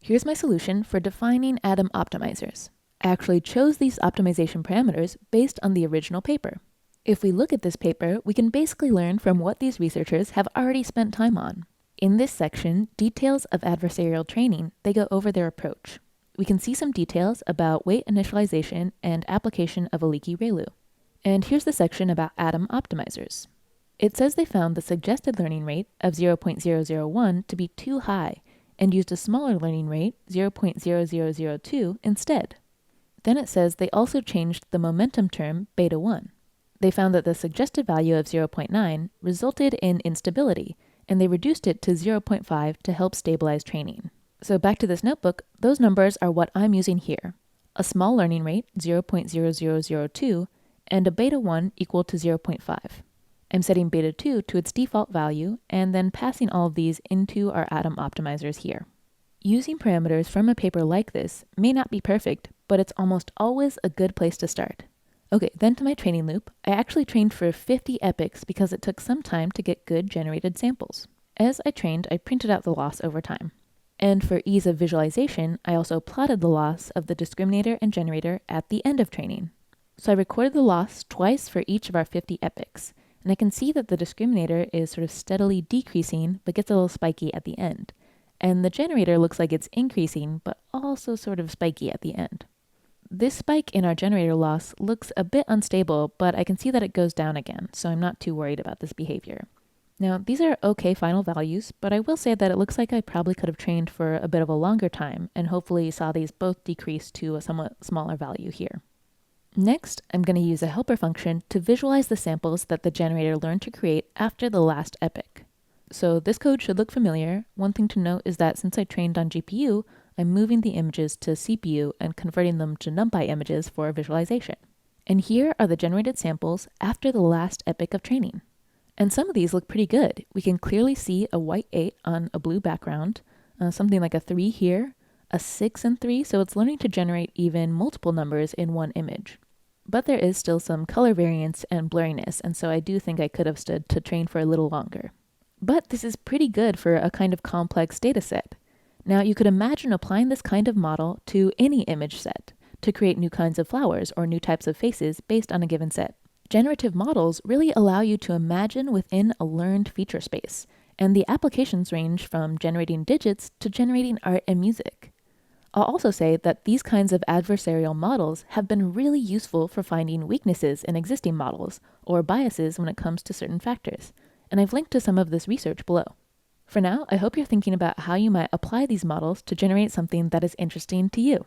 Here's my solution for defining ADAM optimizers. I actually chose these optimization parameters based on the original paper. If we look at this paper, we can basically learn from what these researchers have already spent time on. In this section, Details of Adversarial Training, they go over their approach. We can see some details about weight initialization and application of a leaky ReLU. And here's the section about ADAM optimizers. It says they found the suggested learning rate of 0.001 to be too high and used a smaller learning rate, 0.0002, instead. Then it says they also changed the momentum term beta 1. They found that the suggested value of 0.9 resulted in instability, and they reduced it to 0.5 to help stabilize training. So back to this notebook, those numbers are what I'm using here. A small learning rate, 0.0002, and a beta 1 equal to 0.5. I'm setting beta 2 to its default value, and then passing all of these into our ADAM optimizers here. Using parameters from a paper like this may not be perfect, but it's almost always a good place to start. Okay, then to my training loop. I actually trained for 50 epochs because it took some time to get good generated samples. As I trained, I printed out the loss over time. And for ease of visualization, I also plotted the loss of the discriminator and generator at the end of training. So I recorded the loss twice for each of our 50 epochs, and I can see that the discriminator is sort of steadily decreasing, but gets a little spiky at the end. And the generator looks like it's increasing, but also sort of spiky at the end. This spike in our generator loss looks a bit unstable, but I can see that it goes down again, so I'm not too worried about this behavior. Now, these are okay final values, but I will say that it looks like I probably could have trained for a bit of a longer time, and hopefully saw these both decrease to a somewhat smaller value here. Next, I'm going to use a helper function to visualize the samples that the generator learned to create after the last epoch. So this code should look familiar. One thing to note is that since I trained on GPU, I'm moving the images to CPU and converting them to NumPy images for visualization. And here are the generated samples after the last epoch of training. And some of these look pretty good. We can clearly see a white 8 on a blue background, something like a 3 here, a 6 and 3, so it's learning to generate even multiple numbers in one image. But there is still some color variance and blurriness, and so I do think I could have stood to train for a little longer. But this is pretty good for a kind of complex data set. Now you could imagine applying this kind of model to any image set to create new kinds of flowers or new types of faces based on a given set. Generative models really allow you to imagine within a learned feature space, and the applications range from generating digits to generating art and music. I'll also say that these kinds of adversarial models have been really useful for finding weaknesses in existing models or biases when it comes to certain factors, and I've linked to some of this research below. For now, I hope you're thinking about how you might apply these models to generate something that is interesting to you.